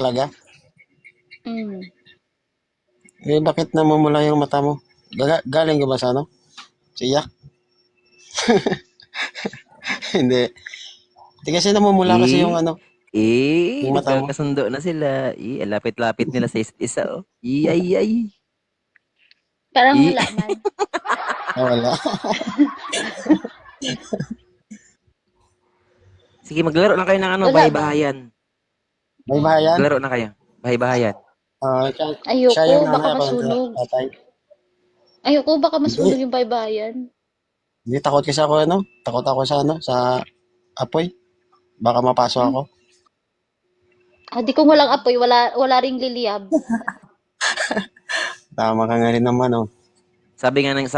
Talaga? Hmm. Eh, bakit namumula yung mata mo? Galing ka ba sa ano? Siyak? Hindi. Hindi kasi namumula kasi yung Eh, ano, yung mata mo. nagkakasundo na sila. Lapit-lapit nila sa isa't isa, oh. Ay. Parang Eh, wala man. Ah, wala. sige, maglaro na kayo ng ano, Wala ba? bahay-bahayan. May bahayan? Maglaro na kayo. Bahay-bahayan. Siya Ayoko, yung baka nanay, ako yung masunog. tatay. Ayoko, baka Hindi. masunog yung baybayan. Hindi, takot kasi ako, ano? Takot ako sa, ano, sa apoy. Baka mapasok Hmm. ako. Di kung walang apoy, wala ring liliyab. Tama ka nga rin naman, oh. Sabi nga ng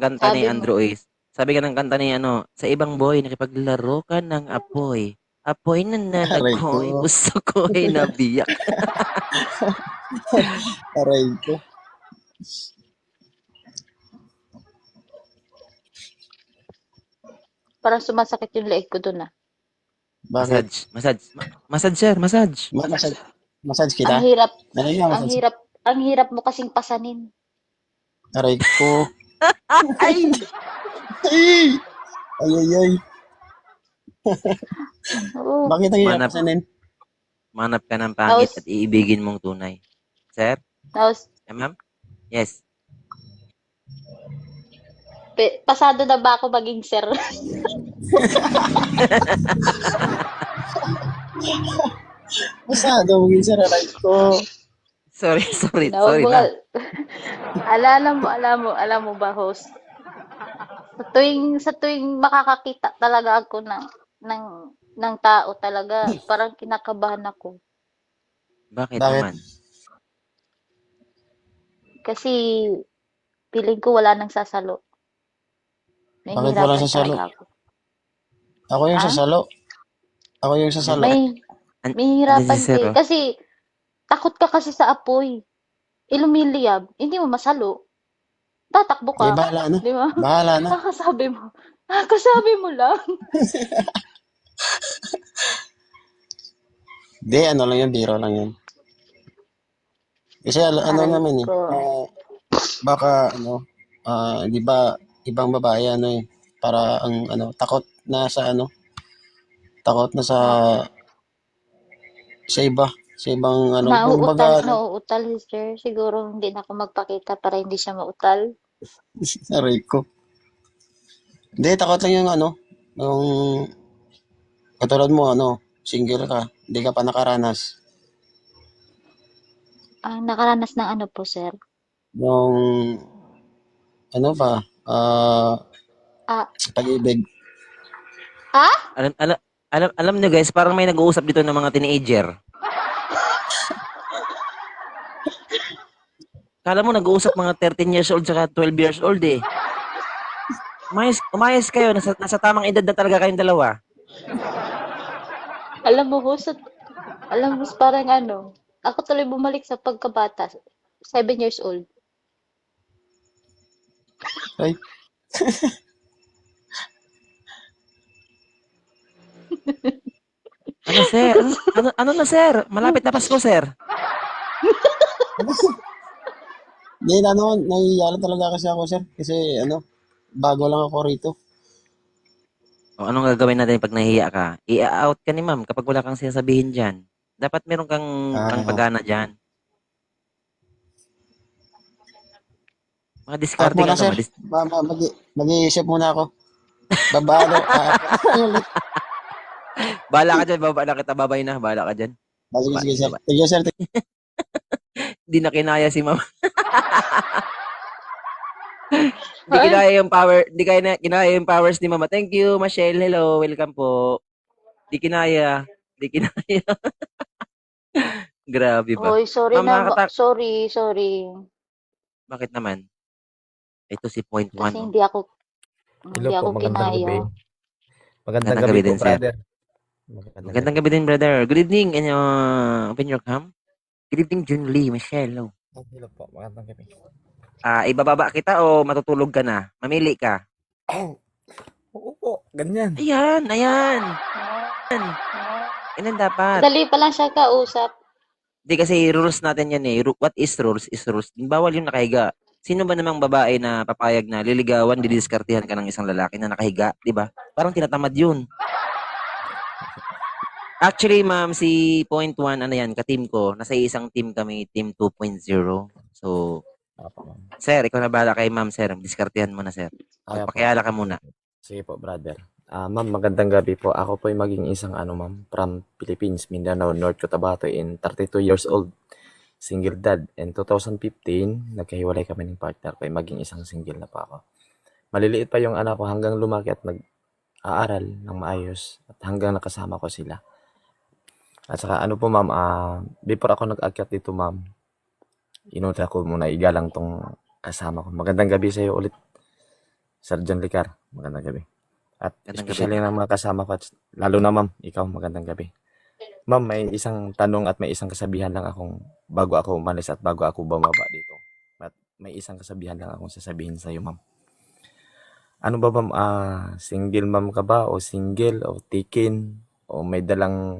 kanta ni Sabi mo. Andrew Ace. Sabi nga ng kanta ni ano, sa ibang boy nakipaglaro ka ng apoy. Apoy na Aray nalagoy, ko. puso ko ay nabiyak. Aray ko. Parang sumasakit yung leeg ko dun ah. Bakit? Massage, sir, massage. Massage, massage Ang kita? hirap, Ano yung ang massage? hirap, ang hirap mo kasing pasanin. Aray ko. Ay! Ay! Ay, ay, ay. Oo. Bakit ang hirap Manap, pasanin? manap ka ng pangit at Tapos, iibigin mong tunay. Sir? tapos, Ma'am? Yes. pasado na ba ako maging sir? Masado, maging sir, aray ko. Sorry na. Alam mo ba, host? Sa tuwing makakakita talaga ako ng, ng tao talaga, parang kinakabahan ako. Bakit Bakit? naman? Kasi, feeling ko wala nang sasalo. Bakit walang Nahihirapan sasalo? talaga ako. Ako yung Ah? sasalo. Ako yung sasalo. May, may Andyan si hirapan ka sir, eh. oh. Kasi, takot ka kasi sa apoy. Ilumiliyab, hindi mo masalo. Tatakbo Eh, ka. bahala na. Di ba? Bahala na. Kakasabi mo lang. Di, ano lang yan, biro lang yan. Kasi ano Aray naman eh, ko. baka ano, di ba ibang babae ano eh, para ang ano, takot na sa ano, takot na Bakit? sa iba, sa ibang ano, Nauutal, kumbaga ano, nauutal si sir. Siguro hindi na ako magpakita para hindi siya mautal. aray ko. Hindi, takot lang yung ano, yung katulad mo ano, single ka, hindi ka pa nakaranas. Nakaranas ng ano po, sir? Yung ano ba, Ah, pag-ibig. ah? Alam niyo guys, parang may nag-uusap dito ng mga teenager. Kala mo nag-uusap mga 13 years old saka 12 years old eh. Umayos kayo, nasa tamang edad na talaga kayong dalawa. Alam mo, host, alam mo, parang ano, ako tuloy bumalik sa pagkabata. 7 years old. Ay, Ano sir? Ano na sir? Malapit na Pasko sir. hindi na ano, nahihiya lang talaga kasi ako sir, kasi ano, bago lang ako rito. O anong gagawin natin pag nahihiya ka? I-out ka ni ma'am kapag wala kang sinasabihin dyan. Dapat meron kang Ah, pagana dyan. Mga out diskarte muna, ka sir. naman. Mag-iisip muna ako. Babado. Ulit. Bahala ka dyan, baba na kita, babay na. Bahala ka dyan. Sige, Baba, sige, sir. baba. Thank you, sir. Di na kinaya si ma'am. Di Ay, kinaya yung power, di kinaya yung powers ni mama. Thank you, Michelle. Hello, welcome po. Di kinaya. Di kinaya. Grabe ba? hoy, sorry Ma'am, na, sorry. bakit naman? Ito si point Kasi one, oh. hindi Hello po, ako magandang kinaya. gabi. Magandang Magandang gabi gabi po, din, sir. brother. Magandang Magandang gabi. gabi din, brother. Good evening, and open your cam. Good evening, Jun Lee, Michelle. Hello. Hello po, magandang gabi. Ibababa kita o matutulog ka na? Mamili ka. Oo po, ganyan. Ayan. Ganyan dapat. Dali pa lang siya kausap. Di kasi rules natin yan eh. What is rules is rules. Bawal yung nakahiga. Sino ba namang babae na papayag na liligawan, didiskartihan ka ng isang lalaki na nakahiga, di ba? Parang tinatamad yun. Actually, ma'am, si point 1, ano yan, ka-team ko. Nasa isang team kami, team 2.0. So, Opo, ma'am. sir, ikaw na bahala kay ma'am, sir. Diskartihan mo na, sir. Kaya po. Pakiala ka muna. Sige po, brother. Ma'am, magandang gabi po. Ako po ay maging isang ma'am, from Philippines, Mindanao, North Cotabato, in 32 years old. Single dad. In 2015, nagkahiwalay kami ng partner ko. Ay maging isang single na pa ako. Maliliit pa yung anak ko hanggang lumaki at nag-aaral ng maayos at hanggang nakasama ko sila. At saka ano po ma'am, before ako nag-akyat dito ma'am, inuta ko muna igalang tong kasama ko. Magandang gabi sa iyo ulit, Sir John Licar. Magandang gabi. At Magandang especially ng mga kasama ko, at lalo na ma'am, ikaw magandang gabi. Ma'am, may isang tanong at may isang kasabihan lang akong bago ako umalis at bago ako bumaba dito. At may isang kasabihan lang akong sasabihin sa iyo ma'am. Ano ba ma'am, single ma'am ka ba o single o tikin o may dalang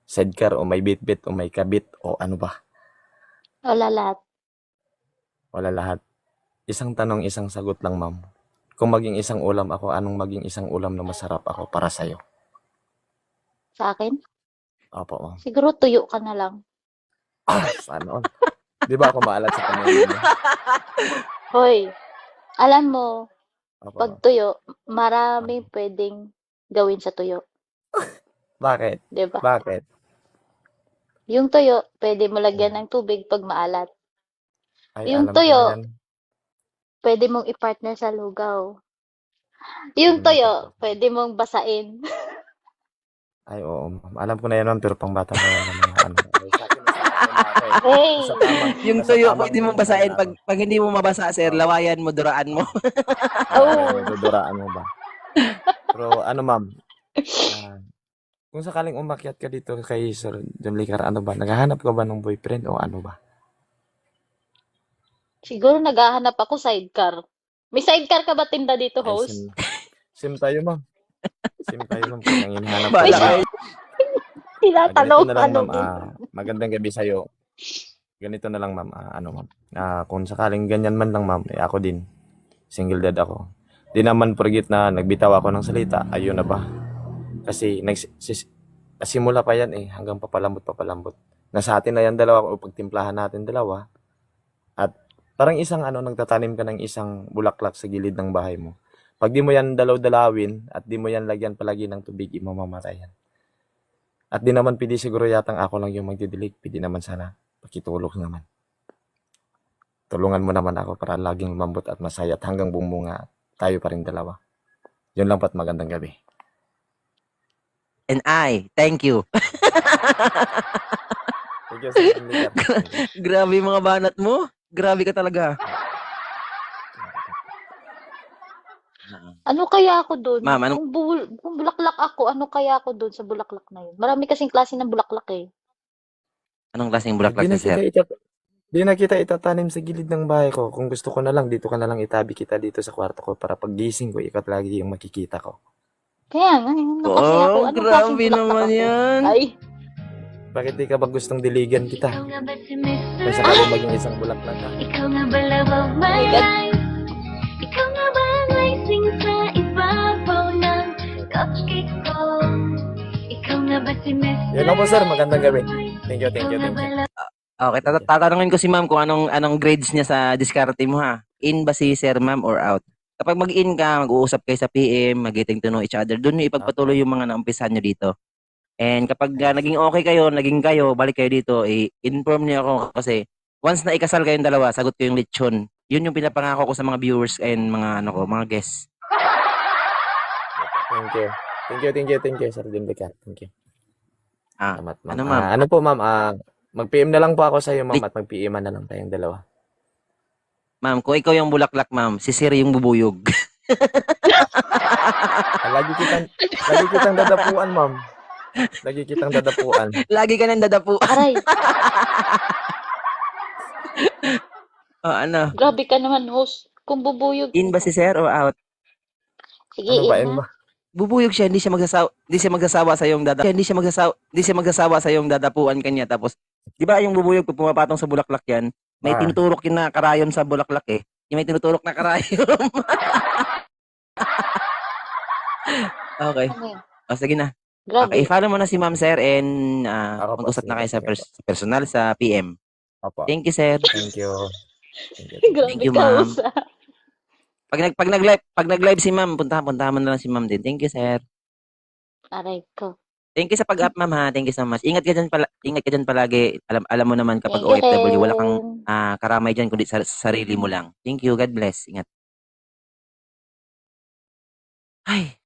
sidecar o may bit-bit o may kabit o ano ba? Wala lahat. Wala lahat. Isang tanong, isang sagot lang ma'am. Kung maging isang ulam ako, anong maging isang ulam na masarap ako para sa'yo? Sa akin, Opo ma'am. siguro tuyo ka na lang. Sana all. Di ba ako maalat sa pamilya niyo? Hoy, alam mo, Opo pag ma'am. tuyo, maraming pwedeng gawin sa tuyo. Bakit? 'Di ba? Bakit? Yung tuyo, pwede mo lagyan ng tubig pag maalat. Ay, Yung alam ko na tuyo, yan. pwede mong i-partner sa lugaw. Yung tuyo, pwede mong basain. Ay, oo ma'am. Alam ko na yan ma'am, pero pang bata na yan naman. Ay, sa akin, Hey! Sa tamang- Yung sa tuyo, tamang- pwede mong basahin. Pag hindi mo mabasa, sir, lawayan mo, duraan mo. Oh. Duduraan mo ba? Pero ano ma'am, kung sakaling umakyat ka dito kay Sir John Licar, ano ba? Naghahanap ka ba ng boyfriend o ano ba? Siguro naghahanap ako sidecar. May sidecar ka ba tinda dito, Ay, host? sim tayo ma'am. Sim tayo ma'am. Kung ang hinahanap Bahala ko. kayo. Tinatanong Ganito na lang ano ma'am. Magandang gabi sa'yo. Ganito na lang ma'am. Ma'am. Kung sakaling ganyan man lang ma'am, ako din. Single dad ako. Di naman porgit na nagbitaw ako ng salita. Ayun na ba? Kasi simula pa yan hanggang papalambot. Nasa atin na yan dalawa o pagtimplahan natin dalawa. At parang isang nagtatanim ka ng isang bulaklak sa gilid ng bahay mo. Pag di mo yan dalaw-dalawin at di mo yan lagyan palagi ng tubig, mamamatay yan. At di naman pwede siguro yatang ako lang yung magdidilig. Pwede naman sana pakitulog naman. Tulungan mo naman ako para laging lumambot at masaya at hanggang bumunga tayo pa rin dalawa. Yun lang pat magandang gabi. And I, thank you. Thank you, Sir Licar. Grabe yung mga banat mo. Grabe ka talaga. Ano kaya ako doon? Ma'am, anong- Kung bulaklak ako, ano kaya ako doon sa bulaklak na yun? Marami kasing klase ng bulaklak eh. Anong klaseng bulaklak Di na, sir? na kita itatanim sa gilid ng bahay ko. Kung gusto ko na lang, dito ka na lang itabi kita dito sa kwarto ko para paggising ko, ikaw lagi yung makikita ko. Kaya nga, ano kasi ako? Oh, Anong klaseng grabe bulaklak naman ako? yan. Ay, Bakit di ka ba gustong diligan kita? Ikaw nga ba si Kung Mr. sakaling maging isang bulaklak ka. Ikaw nga ba love of my my God. life? Ikaw nga ba ang icing sa ibabaw ng cupcake ko? Ikaw nga ba si Mr. Yan lang po, sir. Magandang gabi. Thank you. Ikaw nga ba love Okay, tatanungin ko si ma'am kung anong grades niya sa diskarte mo ha. In ba si sir ma'am or out? Kapag mag-in ka, mag-uusap kayo sa PM, mag-getting to know each other, doon nyo ipagpatuloy yung mga naumpisahan nyo dito. And kapag naging okay kayo, balik kayo dito, inform niyo ako kasi once na ikasal kayong dalawa, sagot ko yung lechon. Yun yung pinapangako ko sa mga viewers and mga mga guests. Thank you, Sir John Licar. Thank you. Salamat, ma'am. Ano, ma'am? Ano po, ma'am? Mag-PM na lang po ako sa iyo, ma'am, at mag-PM na lang tayong dalawa. Ma'am, kung ikaw yung bulaklak, ma'am, si sir yung bubuyog. Lagi kitang dadapuan, ma'am. Lagi kitang dadapuan. Lagi ka nang dadapu. aray, Ano? grabe ka naman, host. Kung bubuyog. In ba si sir or out? Sige, Ano ba, in Em? na. Bubuyog siya, hindi siya magsasawa sa iyong dadapuan kanya tapos Di ba yung bubuyog pag pumapatong sa bulaklak yan, may Ah. tinuturok yun na karayom sa bulaklak eh. Yung may tinuturok na karayom. Okay. Ano yun? O, sige na. Grabe. Okay, follow mo na si Ma'am Sir and Ako po, mag-usap na kayo sige, sige sa personal sa PM. Opo. Thank you, Sir. Thank you. Thank you. Grabe Thank you, ma'am. kausap. Pag nag-live si Ma'am, puntahan mo na lang si Ma'am din. Thank you, Sir. Aray ko. Thank you sa pag-up, Ma'am, ha. Thank you so much. Ingat ka dyan palagi. Alam mo naman kapag Thank you OFW, wala kang rin. karamay dyan kundi sa sarili mo lang. Thank you. God bless. Ingat. Ay.